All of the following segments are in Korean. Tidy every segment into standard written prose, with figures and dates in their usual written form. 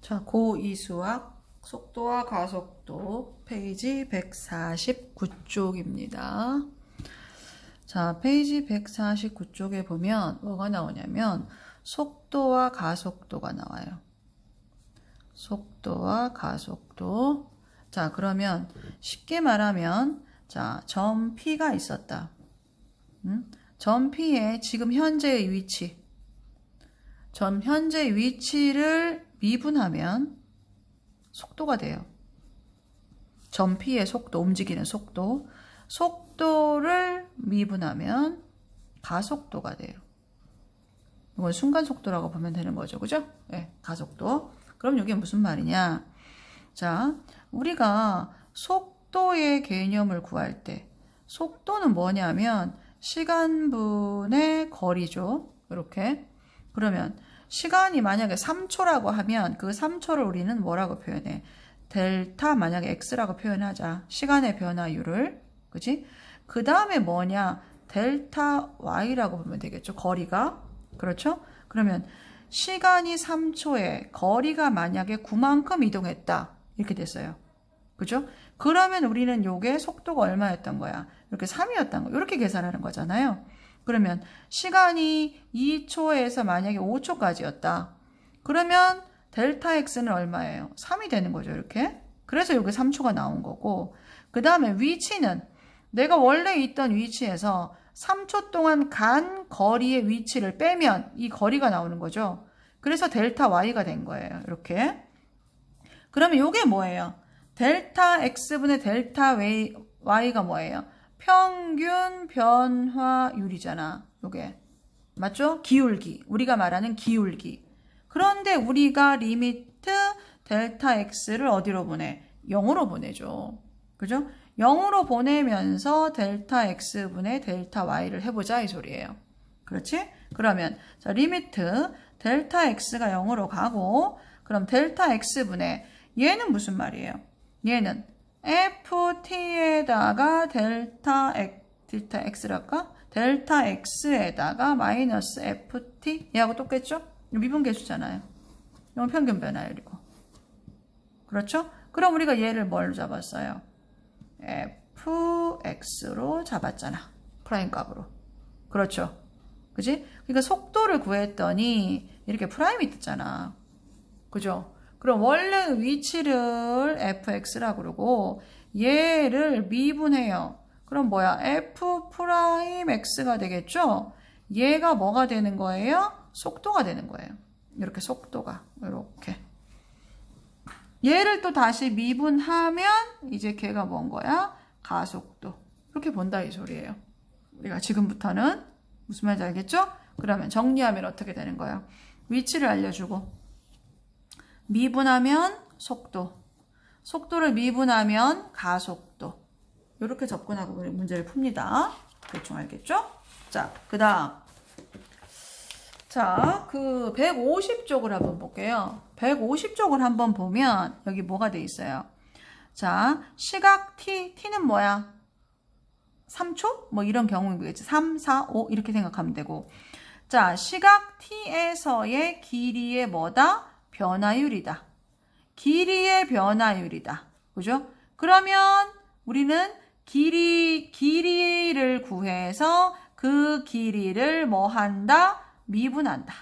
자, 고2 수학 속도와 가속도 페이지 149쪽입니다. 자, 페이지 149쪽에 보면 뭐가 나오냐면 속도와 가속도가 나와요. 속도와 가속도. 자, 그러면 쉽게 말하면 자, 점 P가 있었다. 점 P의 지금 현재의 위치. 점 현재의 위치를 미분하면 속도가 돼요. 점 P의 속도, 움직이는 속도. 속도를 미분하면 가속도가 돼요. 이건 순간속도라고 보면 되는 거죠. 그죠? 네, 가속도. 그럼 이게 무슨 말이냐? 자, 우리가 속도의 개념을 구할 때 속도는 뭐냐면 시간분의 거리죠. 이렇게. 그러면 시간이 만약에 3초라고 하면 그 3초를 우리는 뭐라고 표현해? 델타 만약에 x라고 표현하자. 시간의 변화율을. 그치? 그 다음에 뭐냐? 델타 y라고 보면 되겠죠. 거리가. 그렇죠? 그러면 시간이 3초에 거리가 만약에 9만큼 이동했다. 이렇게 됐어요. 그죠? 그러면 우리는 요게 속도가 얼마였던 거야? 이렇게 3이었던 거. 이렇게 계산하는 거잖아요. 그러면 시간이 2초에서 만약에 5초까지였다. 그러면 델타 x는 얼마예요? 3이 되는 거죠. 이렇게. 그래서 여기 3초가 나온 거고, 그 다음에 위치는 내가 원래 있던 위치에서 3초 동안 간 거리의 위치를 빼면 이 거리가 나오는 거죠. 그래서 델타 y가 된 거예요. 이렇게. 그러면 이게 뭐예요? 델타 x분의 델타 y가 뭐예요? 평균 변화율이잖아. 요게. 맞죠? 기울기. 우리가 말하는 기울기. 그런데 우리가 리미트 델타 x를 어디로 보내? 0으로 보내죠. 그죠? 0으로 보내면서 델타 x분의 델타 y를 해보자 이 소리예요. 그렇지? 그러면 자, 리미트 델타 x가 0으로 가고, 그럼 델타 x분의 얘는 무슨 말이에요? 얘는 ft에다가 델타 x랄까? 델타 x에다가 마이너스 ft 얘하고 똑같죠? 미분계수잖아요. 이건 평균 변화율이고. 그렇죠? 그럼 우리가 얘를 뭘로 잡았어요? fx로 잡았잖아. 프라임 값으로. 그렇죠? 그지? 그러니까 속도를 구했더니 이렇게 프라임이 뜨잖아. 그죠? 그럼 원래 위치를 fx라고 그러고 얘를 미분해요. 그럼 뭐야? f 프라임 x가 되겠죠? 얘가 뭐가 되는 거예요? 속도가 되는 거예요. 이렇게 속도가. 이렇게. 얘를 또 다시 미분하면 이제 걔가 뭔 거야? 가속도. 이렇게 본다 이 소리예요. 우리가 지금부터는 무슨 말인지 알겠죠? 그러면 정리하면 어떻게 되는 거예요? 위치를 알려주고 미분하면 속도, 속도를 미분하면 가속도. 이렇게 접근하고 우리 문제를 풉니다. 대충 알겠죠? 자, 그 다음. 자, 그 150쪽을 한번 볼게요. 150쪽을 한번 보면 여기 뭐가 돼 있어요? 자, 시각 t는 뭐야? 3초? 뭐 이런 경우이겠지. 3, 4, 5 이렇게 생각하면 되고. 자, 시각 t에서의 길이의 뭐다? 변화율이다. 길이의 변화율이다. 그죠? 그러면 우리는 길이를 구해서 그 길이를 뭐 한다? 미분한다.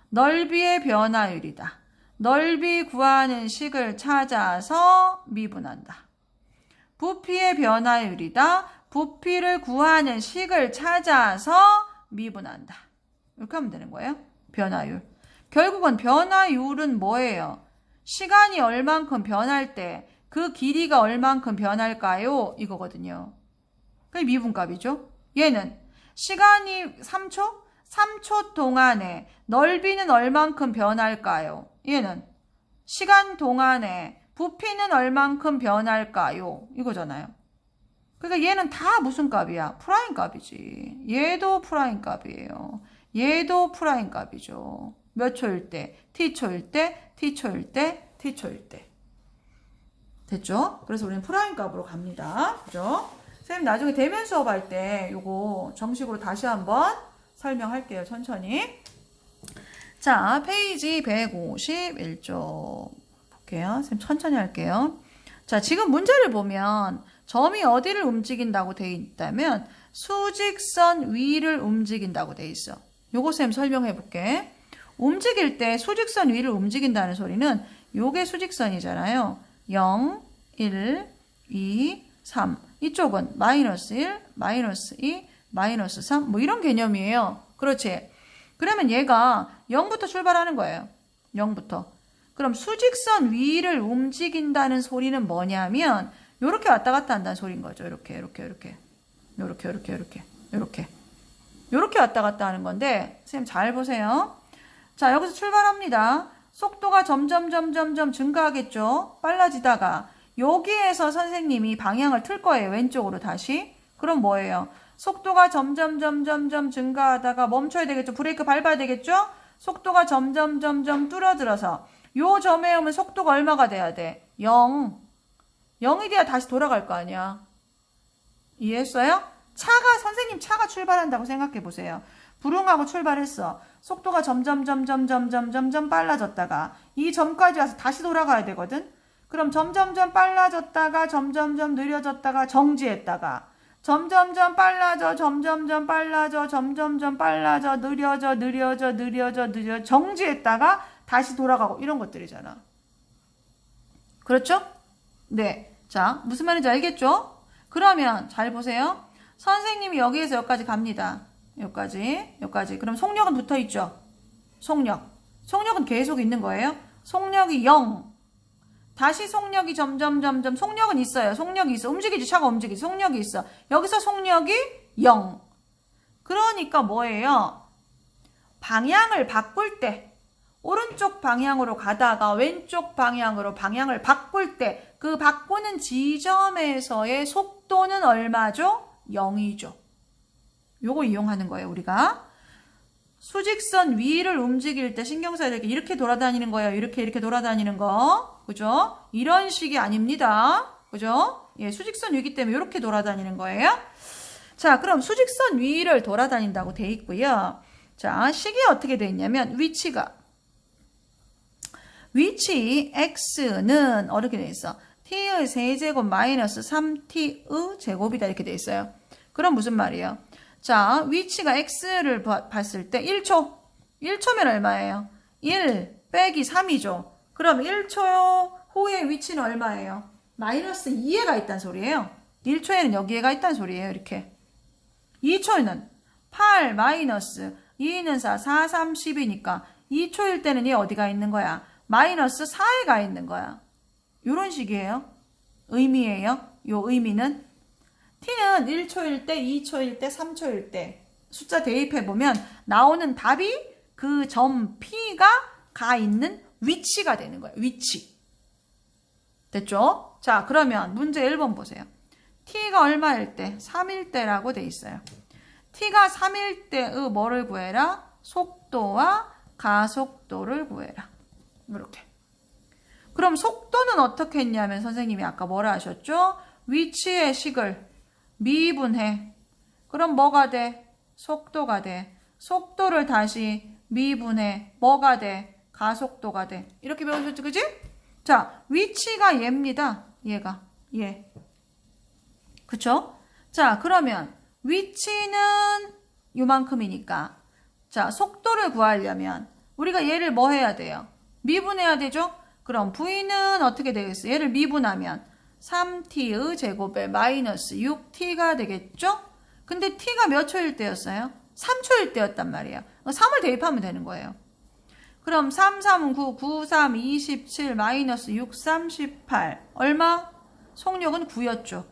넓이의 변화율이다. 넓이 구하는 식을 찾아서 미분한다. 부피의 변화율이다. 부피를 구하는 식을 찾아서 미분한다. 이렇게 하면 되는 거예요. 변화율. 결국은 변화율은 뭐예요? 시간이 얼만큼 변할 때 그 길이가 얼만큼 변할까요? 이거거든요. 그게 미분값이죠. 얘는 시간이 3초? 3초 동안에 넓이는 얼만큼 변할까요? 얘는 시간 동안에 부피는 얼만큼 변할까요? 이거잖아요. 그러니까 얘는 다 무슨 값이야? 프라임 값이지. 얘도 프라임 값이에요. 얘도 프라임 값이죠. 몇 초일 때? t초일 때, t초일 때, t초일 때. 됐죠? 그래서 우리는 프라임 값으로 갑니다. 그죠? 선생님 나중에 대면 수업할 때 요거 정식으로 다시 한번 설명할게요. 천천히. 자, 페이지 151쪽 볼게요. 선생님 천천히 할게요. 자, 지금 문제를 보면 점이 어디를 움직인다고 돼 있다면 수직선 위를 움직인다고 돼 있어. 요거 쌤 설명해 볼게. 움직일 때 수직선 위를 움직인다는 소리는 요게 수직선이잖아요. 0, 1, 2, 3. 이쪽은 마이너스 1, 마이너스 2, 마이너스 3. 뭐 이런 개념이에요. 그렇지? 그러면 얘가 0부터 출발하는 거예요. 0부터. 그럼 수직선 위를 움직인다는 소리는 뭐냐면 요렇게 왔다 갔다 한다는 소리인 거죠. 요렇게 왔다 갔다 하는 건데 선생님 잘 보세요. 자, 여기서 출발합니다. 속도가 점점 증가하겠죠. 빨라지다가 여기에서 선생님이 방향을 틀 거예요. 왼쪽으로 다시. 그럼 뭐예요? 속도가 점점 증가하다가 멈춰야 되겠죠. 브레이크 밟아야 되겠죠. 속도가 점점 줄어들어서 요 점에 오면 속도가 얼마가 돼야 돼? 0. 0이 돼야 다시 돌아갈 거 아니야. 이해했어요? 선생님 차가 출발한다고 생각해 보세요. 부릉하고 출발했어. 속도가 점점 빨라졌다가 이 점까지 와서 다시 돌아가야 되거든. 그럼 점점 빨라졌다가 점점 느려졌다가 정지했다가 점점 빨라져 느려져 정지했다가 다시 돌아가고 이런 것들이잖아. 그렇죠? 네. 자, 무슨 말인지 알겠죠? 그러면 잘 보세요. 선생님이 여기에서 여기까지 갑니다. 여기까지. 그럼 속력은 붙어 있죠? 속력은 계속 있는 거예요. 속력이 0. 다시 속력이 점점 속력은 있어요. 속력이 있어. 움직이지. 차가 움직이지. 속력이 있어. 여기서 속력이 0. 그러니까 뭐예요? 방향을 바꿀 때 오른쪽 방향으로 가다가 왼쪽 방향으로 방향을 바꿀 때 그 바꾸는 지점에서의 속도는 얼마죠? 0이죠. 요거 이용하는 거예요, 우리가. 수직선 위를 움직일 때 신경 써야 될 게 이렇게 돌아다니는 거예요. 이렇게 돌아다니는 거. 그죠? 이런 식이 아닙니다. 그죠? 예, 수직선 위기 때문에 이렇게 돌아다니는 거예요. 자, 그럼 수직선 위를 돌아다닌다고 돼 있고요. 자, 식이 어떻게 돼 있냐면 위치 x는 어떻게 돼 있어? t의 세제곱 마이너스 3t의 제곱이다 이렇게 돼 있어요. 그럼 무슨 말이에요? 자, 위치가 x를 봤을 때 1초면 얼마예요? 1 빼기 3이죠. 그럼 1초 후의 위치는 얼마예요? 마이너스 2에가 있다는 소리예요. 1초에는 여기에가 있다는 소리예요. 이렇게. 2초에는 8 마이너스 2는 4, 4, 3, 10이니까 2초일 때는 얘 어디가 있는 거야? 마이너스 4에 가 있는 거야. 요런 식이에요. 의미예요. 요 의미는 t는 1초일 때, 2초일 때, 3초일 때 숫자 대입해보면 나오는 답이 그 점 P가 가 있는 위치가 되는 거예요. 위치. 됐죠? 자, 그러면 문제 1번 보세요. t가 얼마일 때? 3일 때라고 돼 있어요. t가 3일 때의 뭐를 구해라? 속도와 가속도를 구해라. 이렇게. 그럼 속도는 어떻게 했냐면 선생님이 아까 뭐라 하셨죠? 위치의 식을 미분해. 그럼 뭐가 돼? 속도가 돼. 속도를 다시 미분해. 뭐가 돼? 가속도가 돼. 이렇게 배우셨죠? 그지? 자, 위치가 얘입니다. 얘. 그쵸? 자, 그러면 위치는 요만큼이니까 자, 속도를 구하려면 우리가 얘를 뭐 해야 돼요? 미분해야 되죠? 그럼 V는 어떻게 되겠어요? 얘를 미분하면 3t의 제곱에 마이너스 6t가 되겠죠? 근데 t가 몇 초일 때였어요? 3초일 때였단 말이에요. 3을 대입하면 되는 거예요. 그럼 3, 3, 9, 9, 3, 27, 마이너스 6, 38. 얼마? 속력은 9였죠.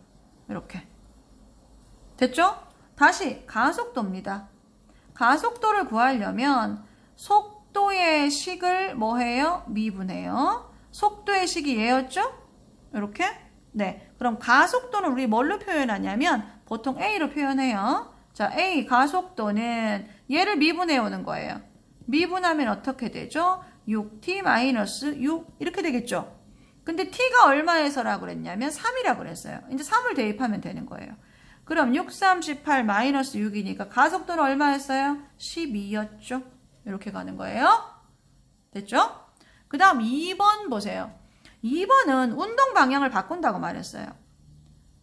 이렇게. 됐죠? 다시 가속도입니다. 가속도를 구하려면 속도의 식을 뭐 해요? 미분해요. 속도의 식이 얘였죠? 이렇게. 네. 그럼 가속도는 우리 뭘로 표현하냐면 보통 A로 표현해요. 자, A 가속도는 얘를 미분해 오는 거예요. 미분하면 어떻게 되죠? 6t-6 이렇게 되겠죠? 근데 t가 얼마에서라고 그랬냐면 3이라고 그랬어요. 이제 3을 대입하면 되는 거예요. 그럼 6, 38, 마이너스 6이니까 가속도는 얼마였어요? 12였죠? 이렇게 가는 거예요. 됐죠? 그 다음 2번 보세요. 2번은 운동 방향을 바꾼다고 말했어요.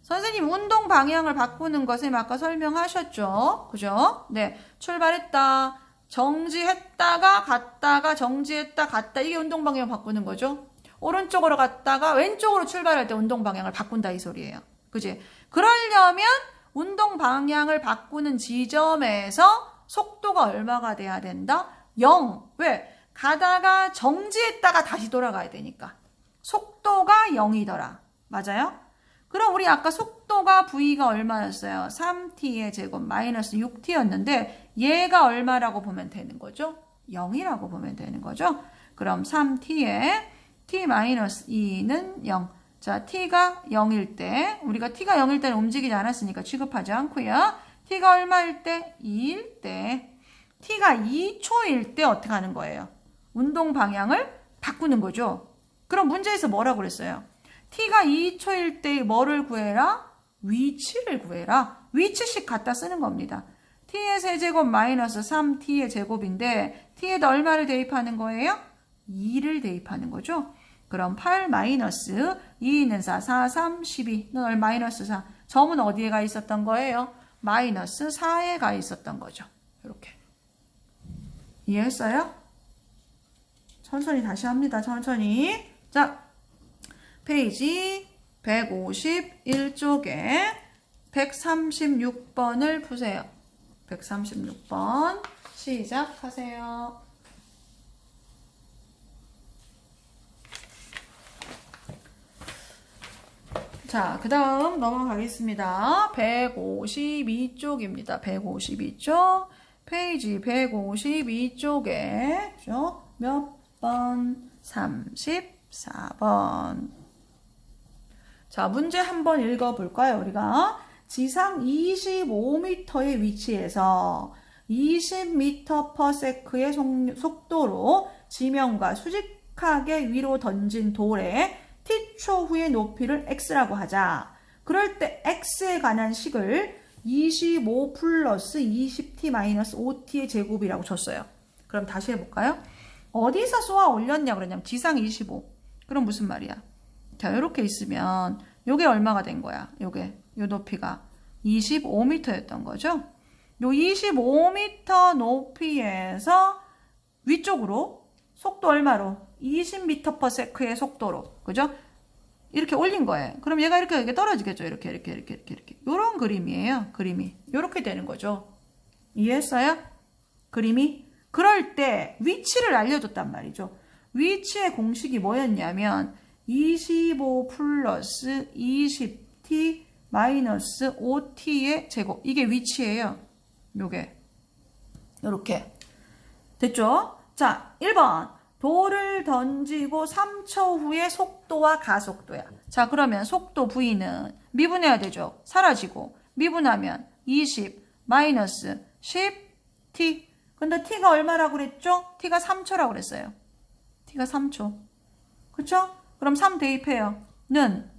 선생님 운동 방향을 바꾸는 것을 아까 설명하셨죠? 그죠? 네. 출발했다. 정지했다가 갔다가 정지했다 갔다. 이게 운동 방향 바꾸는 거죠? 오른쪽으로 갔다가 왼쪽으로 출발할 때 운동 방향을 바꾼다 이 소리예요. 그지? 그러려면 운동 방향을 바꾸는 지점에서 속도가 얼마가 돼야 된다? 0. 왜? 가다가 정지했다가 다시 돌아가야 되니까. 속도가 0이더라. 맞아요? 그럼 우리 아까 속도가 V가 얼마였어요? 3t의 제곱 마이너스 6t였는데 얘가 얼마라고 보면 되는 거죠? 0이라고 보면 되는 거죠? 그럼 3t의 t 마이너스 2는 0. 자, t가 0일 때 우리가 t가 0일 때는 움직이지 않았으니까 취급하지 않고요. t가 얼마일 때? 2일 때. t가 2초일 때 어떻게 하는 거예요? 운동 방향을 바꾸는 거죠. 그럼 문제에서 뭐라고 그랬어요? t가 2초일 때 뭐를 구해라? 위치를 구해라. 위치씩 갖다 쓰는 겁니다. t의 세제곱 마이너스 3t의 제곱인데 t에다 얼마를 대입하는 거예요? 2를 대입하는 거죠. 그럼 8 마이너스 2는 4, 4, 3, 12는 마이너스 4. 점은 어디에 가 있었던 거예요? 마이너스 4에 가 있었던 거죠. 이렇게. 이해했어요? 천천히 다시 합니다. 천천히. 자, 페이지 151쪽에 136번을 푸세요. 136번 시작하세요. 자, 그 다음 넘어가겠습니다. 152쪽입니다. 152쪽. 페이지 152쪽에 몇 번? 34번. 자, 문제 한번 읽어볼까요? 우리가 지상 25m의 위치에서 20m/s의 속도로 지면과 수직하게 위로 던진 돌에 t초 후의 높이를 x라고 하자. 그럴 때 x에 관한 식을 25 플러스 20t 마이너스 5t의 제곱이라고 줬어요. 그럼 다시 해볼까요? 어디서 쏘아 올렸냐 그러냐면 지상 25. 그럼 무슨 말이야? 자, 이렇게 있으면 요게 얼마가 된 거야? 요게 요 높이가 25m였던 거죠? 요 25m 높이에서 위쪽으로 속도 얼마로? 20m/s의 속도로. 그죠? 이렇게 올린 거예요. 그럼 얘가 이렇게 떨어지겠죠? 이렇게. 요런 그림이에요. 그림이. 요렇게 되는 거죠. 이해했어요? 그림이? 그럴 때 위치를 알려줬단 말이죠. 위치의 공식이 뭐였냐면 25 플러스 20t 마이너스 5t의 제곱. 이게 위치예요. 요게. 요렇게. 됐죠? 자, 1번. 돌을 던지고 3초 후에 속도와 가속도야. 자, 그러면 속도 V는 미분해야 되죠. 사라지고. 미분하면 20 마이너스 10t. 근데 t가 얼마라고 그랬죠? t가 3초라고 그랬어요. t가 3초. 그쵸? 그럼 3 대입해요. 는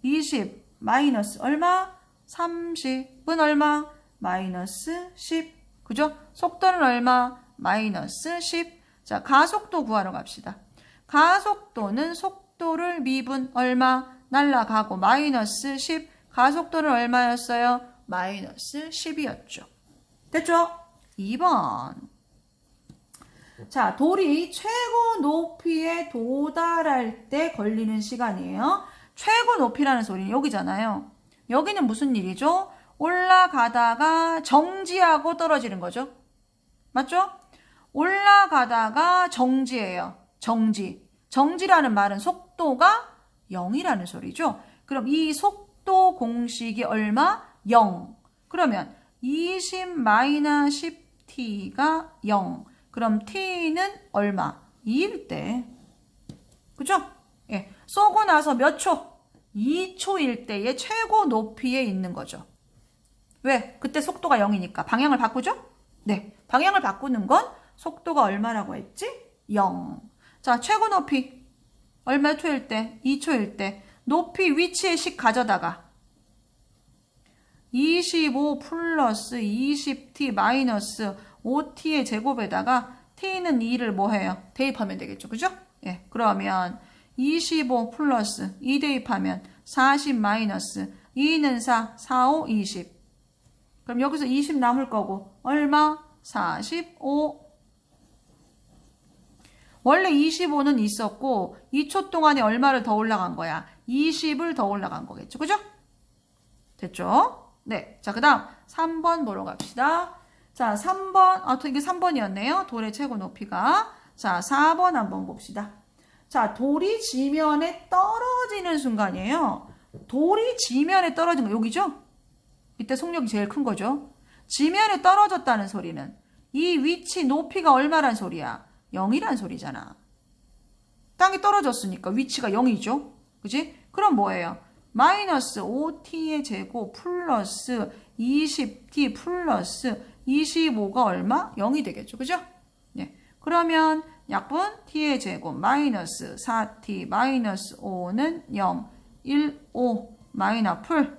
20 마이너스 얼마? 30은 얼마? 마이너스 10. 그죠? 속도는 얼마? 마이너스 10. 자, 가속도 구하러 갑시다. 가속도는 속도를 미분 얼마? 날라가고 마이너스 10. 가속도는 얼마였어요? 마이너스 10이었죠. 됐죠? 2번. 자, 돌이 최고 높이에 도달할 때 걸리는 시간이에요. 최고 높이라는 소리는 여기잖아요. 여기는 무슨 일이죠? 올라가다가 정지하고 떨어지는 거죠. 맞죠? 올라가다가 정지예요. 정지. 정지라는 말은 속도가 0이라는 소리죠. 그럼 이 속도 공식이 얼마? 0. 그러면 20-10t가 0. 그럼 t는 얼마? 2일 때. 그죠? 예. 쏘고 나서 몇 초? 2초일 때의 최고 높이에 있는 거죠. 왜? 그때 속도가 0이니까. 방향을 바꾸죠? 네. 방향을 바꾸는 건 속도가 얼마라고 했지? 0. 자, 최고 높이. 얼마 초일 때? 2초일 때. 높이 위치의 식 가져다가 25 플러스 20t 마이너스 5t의 제곱에다가 t는 2를 뭐 해요? 대입하면 되겠죠. 그죠? 예. 그러면 25 플러스 2 대입하면 40 마이너스 2는 4, 4, 5, 20. 그럼 여기서 20 남을 거고 얼마? 45. 원래 25는 있었고 2초 동안에 얼마를 더 올라간 거야? 20을 더 올라간 거겠죠. 그죠? 됐죠? 네. 자, 그 다음 3번 보러 갑시다. 자, 3번. 이게 3번이었네요. 돌의 최고 높이가. 자, 4번 한번 봅시다. 자, 돌이 지면에 떨어지는 순간이에요. 돌이 지면에 떨어진 거 여기죠? 이때 속력이 제일 큰 거죠. 지면에 떨어졌다는 소리는 이 위치 높이가 얼마란 소리야? 0이란 소리잖아. 땅이 떨어졌으니까 위치가 0이죠. 그지? 그럼 뭐예요? 마이너스 5t의 제곱 플러스 20t 플러스 25가 얼마? 0이 되겠죠. 그죠? 네. 그러면 약분 t의 제곱 마이너스 4t 마이너스 5는 0, 1, 5 마이너스 풀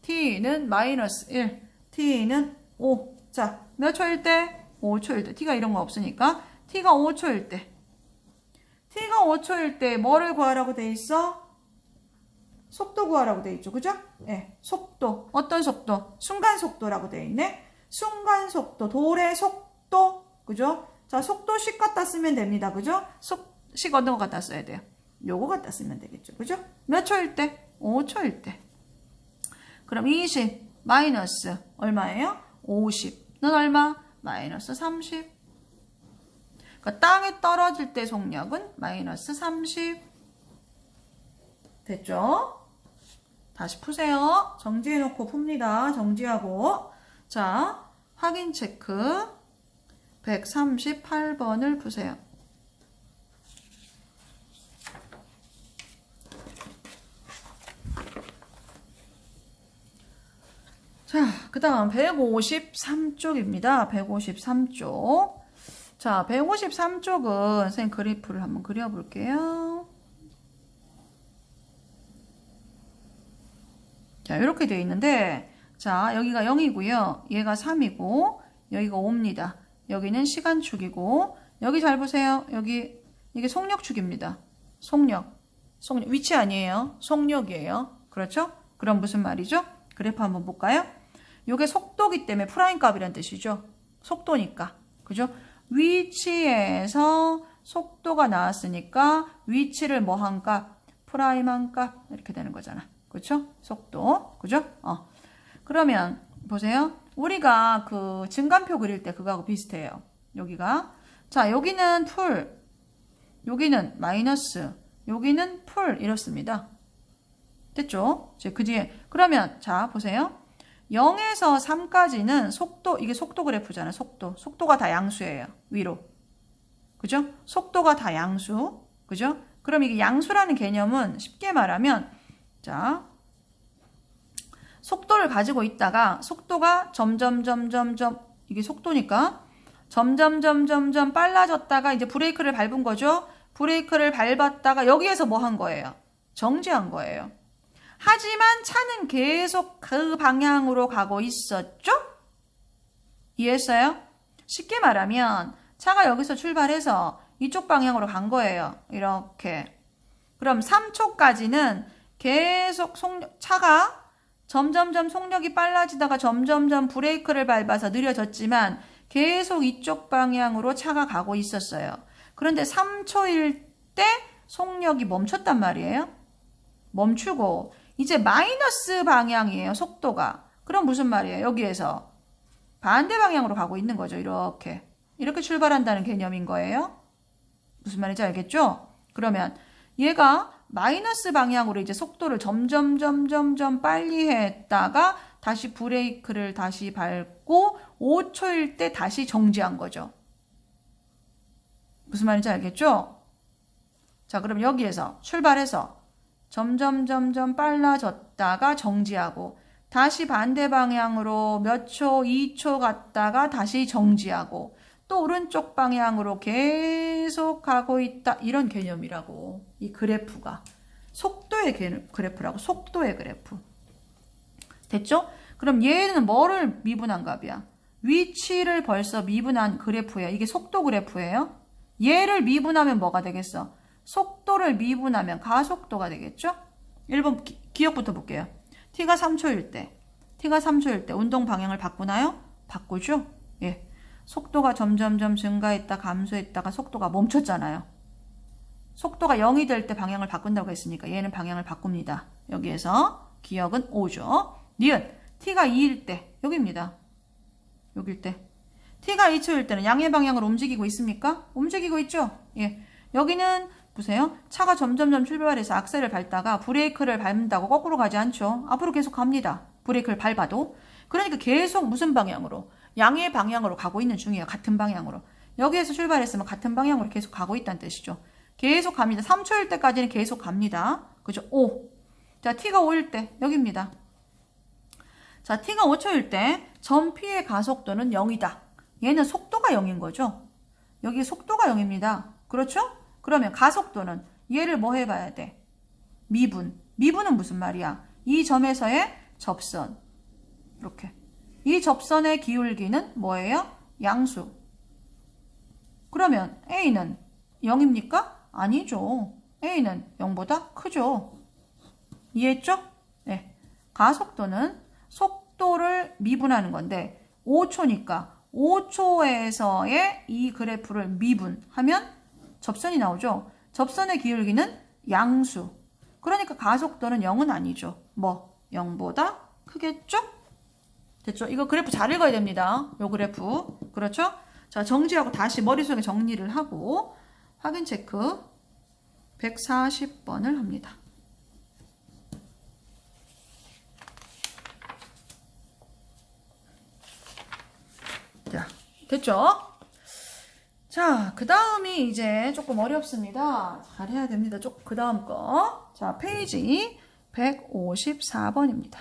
t는 마이너스 1, t는 5. 자, 몇 초일 때? 5초일 때. t가 이런 거 없으니까 t가 5초일 때. t가 5초일 때 뭐를 구하라고 돼 있어? 속도 구하라고 돼 있죠. 그죠? 네, 속도. 어떤 속도? 순간 속도라고 돼 있네. 순간 속도. 돌의 속도. 그죠? 자, 속도식 갖다 쓰면 됩니다. 그죠? 식 어떤 거 갖다 써야 돼요? 요거 갖다 쓰면 되겠죠. 그죠? 몇 초일 때? 5초일 때. 그럼 20 마이너스 얼마예요? 50는 얼마? 마이너스 30. 그러니까 땅에 떨어질 때 속력은 마이너스 30. 됐죠? 다시 푸세요. 정지해놓고 풉니다. 정지하고. 자, 확인 체크. 138번을 푸세요. 자, 그 다음 153쪽입니다. 153쪽. 자, 153쪽은 선생님 그래프를 한번 그려볼게요. 자, 이렇게 되어 있는데, 자, 여기가 0이고요. 얘가 3이고, 여기가 5입니다. 여기는 시간축이고, 여기 잘 보세요. 여기, 이게 속력축입니다. 속력. 위치 아니에요. 속력이에요. 그렇죠? 그럼 무슨 말이죠? 그래프 한번 볼까요? 요게 속도기 때문에 프라임 값이란 뜻이죠. 속도니까. 그죠? 위치에서 속도가 나왔으니까, 위치를 뭐 한 값? 프라임 한 값. 이렇게 되는 거잖아. 그렇죠? 속도. 그죠? 그러면 보세요. 우리가 그 증간표 그릴 때 그거하고 비슷해요. 여기가. 자, 여기는 풀. 여기는 마이너스. 여기는 풀. 이렇습니다. 됐죠? 이제 그 뒤에. 그러면 자, 보세요. 0에서 3까지는 속도, 이게 속도 그래프잖아요. 속도. 속도가 다 양수예요. 위로. 그죠? 속도가 다 양수. 그죠? 그럼 이게 양수라는 개념은 쉽게 말하면 자, 속도를 가지고 있다가 속도가 점점 이게 속도니까 점점 빨라졌다가 이제 브레이크를 밟은 거죠. 브레이크를 밟았다가 여기에서 뭐 한 거예요? 정지한 거예요. 하지만 차는 계속 그 방향으로 가고 있었죠? 이해했어요? 쉽게 말하면 차가 여기서 출발해서 이쪽 방향으로 간 거예요. 이렇게. 그럼 3초까지는 계속 차가 점점 속력이 빨라지다가 점점 브레이크를 밟아서 느려졌지만 계속 이쪽 방향으로 차가 가고 있었어요. 그런데 3초일 때 속력이 멈췄단 말이에요. 멈추고 이제 마이너스 방향이에요. 속도가. 그럼 무슨 말이에요? 여기에서 반대 방향으로 가고 있는 거죠. 이렇게 출발한다는 개념인 거예요. 무슨 말인지 알겠죠? 그러면 얘가 마이너스 방향으로 이제 속도를 점점 빨리 했다가 다시 브레이크를 다시 밟고 5초일 때 다시 정지한 거죠. 무슨 말인지 알겠죠? 자, 그럼 여기에서 출발해서 점점 빨라졌다가 정지하고 다시 반대 방향으로 몇 초, 2초 갔다가 다시 정지하고 또 오른쪽 방향으로 계속 가고 있다. 이런 개념이라고. 이 그래프가. 속도의 그래프라고. 속도의 그래프. 됐죠? 그럼 얘는 뭐를 미분한 값이야? 위치를 벌써 미분한 그래프예요. 이게 속도 그래프예요. 얘를 미분하면 뭐가 되겠어? 속도를 미분하면 가속도가 되겠죠? 1번 기억부터 볼게요. t가 3초일 때 운동 방향을 바꾸나요? 바꾸죠? 예. 속도가 점점점 증가했다 감소했다가 속도가 멈췄잖아요. 속도가 0이 될 때 방향을 바꾼다고 했으니까 얘는 방향을 바꿉니다. 여기에서 기억은 5죠. 니은 t가 2일 때 여기입니다. 여길 때 t가 2초일 때는 양의 방향으로 움직이고 있습니까? 움직이고 있죠? 예. 여기는 보세요. 차가 점점점 출발해서 악셀을 밟다가 브레이크를 밟는다고 거꾸로 가지 않죠. 앞으로 계속 갑니다. 브레이크를 밟아도. 그러니까 계속 무슨 방향으로? 양의 방향으로 가고 있는 중이에요. 같은 방향으로. 여기에서 출발했으면 같은 방향으로 계속 가고 있다는 뜻이죠. 계속 갑니다. 3초일 때까지는 계속 갑니다. 그죠? 5. 자, t가 5일 때 여기입니다. 자, t가 5초일 때 점 P의 가속도는 0이다. 얘는 속도가 0인 거죠. 여기 속도가 0입니다. 그렇죠? 그러면 가속도는 얘를 뭐 해봐야 돼? 미분. 미분은 무슨 말이야? 이 점에서의 접선. 이렇게. 이 접선의 기울기는 뭐예요? 양수. 그러면 A는 0입니까? 아니죠. A는 0보다 크죠. 이해했죠? 네. 가속도는 속도를 미분하는 건데 5초니까 5초에서의 이 그래프를 미분하면 접선이 나오죠. 접선의 기울기는 양수. 그러니까 가속도는 0은 아니죠. 뭐 0보다 크겠죠? 됐죠? 이거 그래프 잘 읽어야 됩니다. 요 그래프. 그렇죠? 자, 정지하고 다시 머릿속에 정리를 하고 확인 체크 140번을 합니다. 자, 됐죠? 자, 그 다음이 이제 조금 어렵습니다. 잘 해야 됩니다. 그 다음 거. 자, 페이지 154번입니다.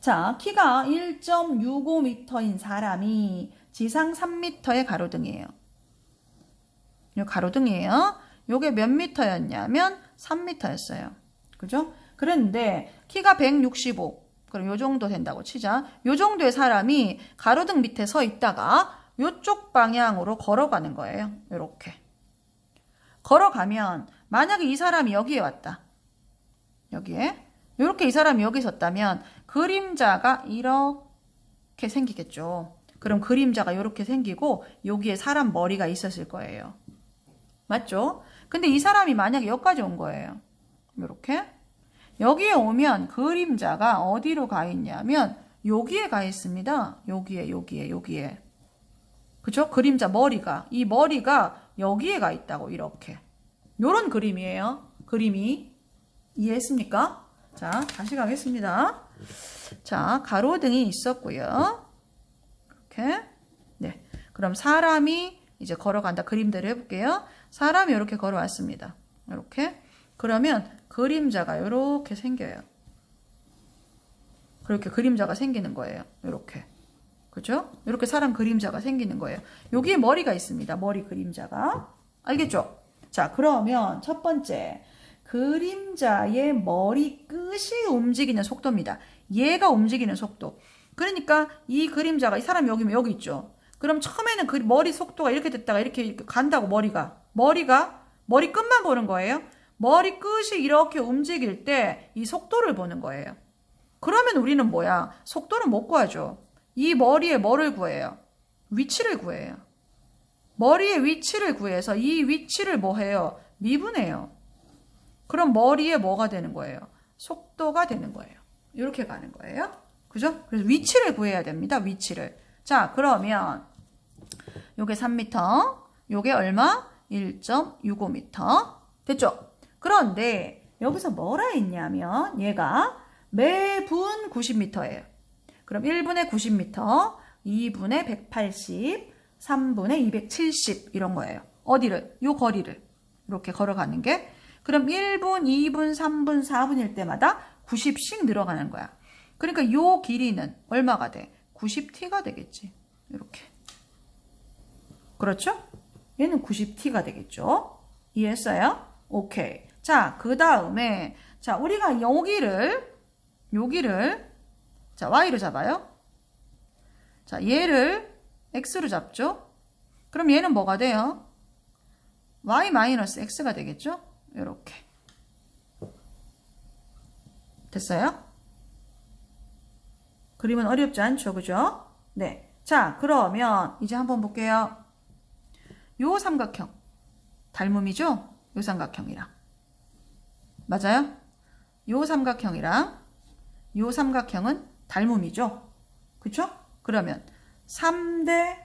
자, 키가 1.65m인 사람이 지상 3m의 가로등이에요. 요 가로등이에요. 요게 몇 미터였냐면 3m였어요. 그죠? 그런데 키가 165. 그럼 요 정도 된다고 치자. 요 정도의 사람이 가로등 밑에 서 있다가 요쪽 방향으로 걸어가는 거예요. 요렇게. 걸어가면 만약에 이 사람이 여기에 왔다. 여기에. 요렇게 이 사람이 여기 섰다면 그림자가 이렇게 생기겠죠. 그럼 그림자가 요렇게 생기고 여기에 사람 머리가 있었을 거예요. 맞죠? 근데 이 사람이 만약에 여기까지 온 거예요. 요렇게. 여기에 오면 그림자가 어디로 가 있냐면 여기에 가 있습니다. 여기에. 그죠? 그림자 머리가. 이 머리가 여기에 가 있다고 이렇게. 요런 그림이에요. 그림이. 이해했습니까? 자, 다시 가겠습니다. 자, 가로등이 있었고요. 이렇게. 네. 그럼 사람이 이제 걸어간다. 그림대로 해볼게요. 사람이 이렇게 걸어왔습니다. 이렇게. 그러면 그림자가 이렇게 생겨요. 그렇게 그림자가 생기는 거예요. 이렇게. 그죠? 이렇게 사람 그림자가 생기는 거예요. 여기에 머리가 있습니다. 머리 그림자가. 알겠죠? 자, 그러면 첫 번째. 그림자의 머리 끝이 움직이는 속도입니다. 얘가 움직이는 속도. 그러니까 이 그림자가 이 사람이 여기 있죠. 그럼 처음에는 그 머리 속도가 이렇게 됐다가 이렇게 간다고 머리 끝만 보는 거예요. 머리 끝이 이렇게 움직일 때 이 속도를 보는 거예요. 그러면 우리는 뭐야? 속도를 못 구하죠. 이 머리에 뭐를 구해요? 위치를 구해요. 머리의 위치를 구해서 이 위치를 뭐 해요? 미분해요. 그럼 머리에 뭐가 되는 거예요? 속도가 되는 거예요. 이렇게 가는 거예요. 그죠? 그래서 위치를 구해야 됩니다. 위치를. 자, 그러면 요게 3m, 요게 얼마? 1.65m. 됐죠? 그런데 여기서 뭐라 했냐면 얘가 매분 90m예요. 그럼 1분에 90m, 2분에 180, 3분에 270 이런 거예요. 어디를? 요 거리를 이렇게 걸어가는 게. 그럼 1분, 2분, 3분, 4분일 때마다 90씩 늘어가는 거야. 그러니까 요 길이는 얼마가 돼? 90t가 되겠지. 이렇게. 그렇죠? 얘는 90t가 되겠죠? 이해했어요? 오케이. 자, 그 다음에 자, 우리가 여기를 자, y로 잡아요. 자, 얘를 x로 잡죠? 그럼 얘는 뭐가 돼요? y-x가 되겠죠? 이렇게. 됐어요? 그림은 어렵지 않죠? 그죠? 네. 자, 그러면 이제 한번 볼게요. 요 삼각형. 닮음이죠? 요 삼각형이랑. 맞아요? 요 삼각형이랑 요 삼각형은 닮음이죠? 그쵸? 그러면 3대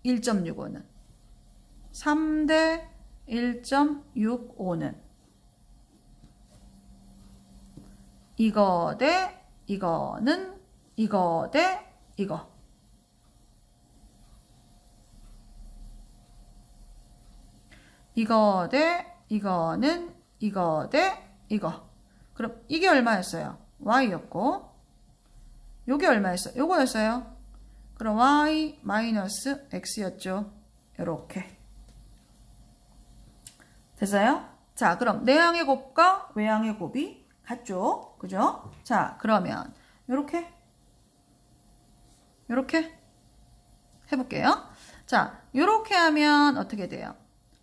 1.65는 3대 1.65는 이거 대 이거는 이거 대 이거. 이거 대 이거는 이거 대 이거. 그럼 이게 얼마였어요? y였고 요게 얼마였어요? 요거였어요. 그럼 y-x였죠. 요렇게. 됐어요? 자, 그럼 내항의 곱과 외항의 곱이 같죠? 그죠? 자, 그러면 요렇게 해볼게요. 자, 요렇게 하면 어떻게 돼요?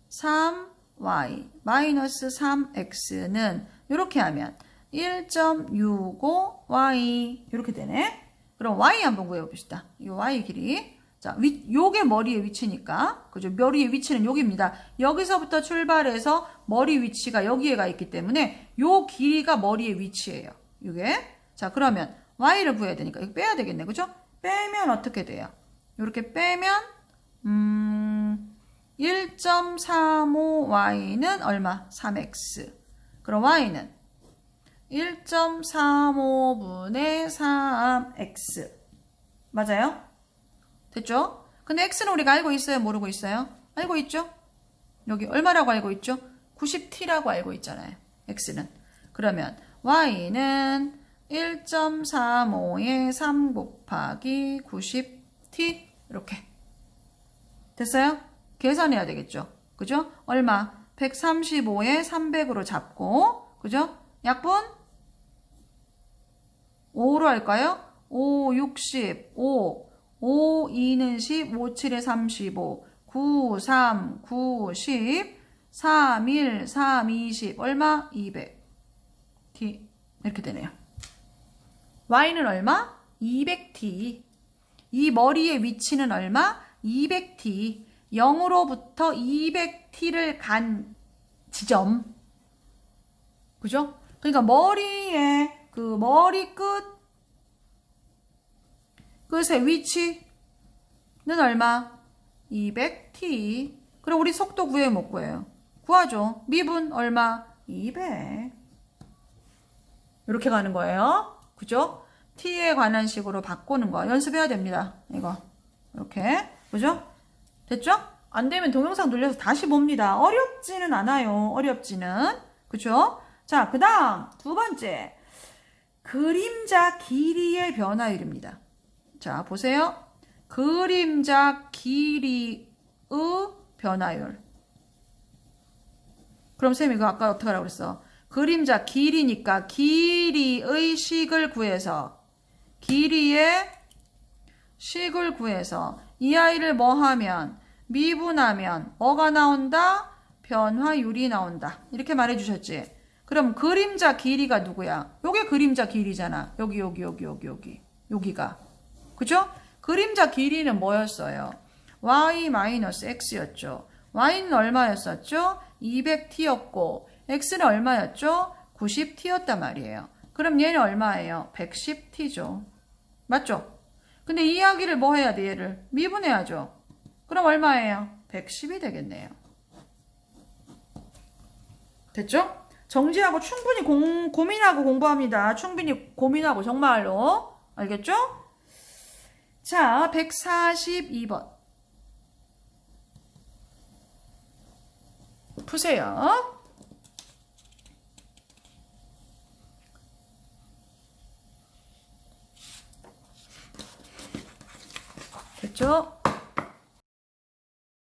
3y 마이너스 3x는 요렇게 하면 1.65y 이렇게 되네. 그럼 y 한번 구해봅시다. 이 y 길이. 자, 요게 머리의 위치니까. 그죠? 머리의 위치는 여기입니다. 여기서부터 출발해서 머리 위치가 여기에 가 있기 때문에 요 길이가 머리의 위치예요. 요게. 자, 그러면 y를 구해야 되니까 이거 빼야 되겠네. 그죠? 빼면 어떻게 돼요? 요렇게 빼면 1.35y는 얼마? 3x. 그럼 y는 1.35분의 3x. 맞아요? 됐죠? 근데 x는 우리가 알고 있어요? 모르고 있어요? 알고 있죠? 여기 얼마라고 알고 있죠? 90t라고 알고 있잖아요. x는. 그러면 y는 1.35에 3 곱하기 90t 이렇게. 됐어요? 계산해야 되겠죠? 그죠? 얼마? 135에 300으로 잡고 그죠? 약분 5로 할까요? 5, 60, 5, 5, 2는 10, 5, 7에 35, 9, 3, 9, 10, 3, 1, 3, 20, 얼마? 200. t 이렇게 되네요. y는 얼마? 200t. 이 머리의 위치는 얼마? 200t. 0으로부터 200t를 간 지점. 그죠? 그러니까 머리의 그 머리 끝의 위치는 얼마? 200t. 그럼 우리 속도 구해 못 구해요? 구하죠. 미분 얼마? 200. 이렇게 가는 거예요. 그죠? t에 관한 식으로 바꾸는 거 연습해야 됩니다. 이거 이렇게. 그죠? 됐죠? 안 되면 동영상 돌려서 다시 봅니다. 어렵지는 않아요. 어렵지는. 그죠? 자, 그 다음 두 번째. 그림자 길이의 변화율입니다. 자, 보세요. 그림자 길이의 변화율. 그럼 쌤이 이거 아까 어떻게 하라고 그랬어? 그림자 길이니까 길이의 식을 구해서 길이의 식을 구해서 이 아이를 뭐 하면 미분하면 뭐가 나온다? 변화율이 나온다. 이렇게 말해 주셨지? 그럼 그림자 길이가 누구야? 요게 그림자 길이잖아. 여기가. 그죠? 그림자 길이는 뭐였어요? y-x였죠. y는 얼마였었죠? 200t였고 x는 얼마였죠? 90t였단 말이에요. 그럼 얘는 얼마예요? 110t죠. 맞죠? 근데 이 이야기를 뭐 해야 돼? 얘를 미분해야죠. 그럼 얼마예요? 110이 되겠네요. 됐죠? 정지하고 충분히 고민하고 공부합니다. 충분히 고민하고 정말로. 알겠죠? 자, 142번. 푸세요. 됐죠?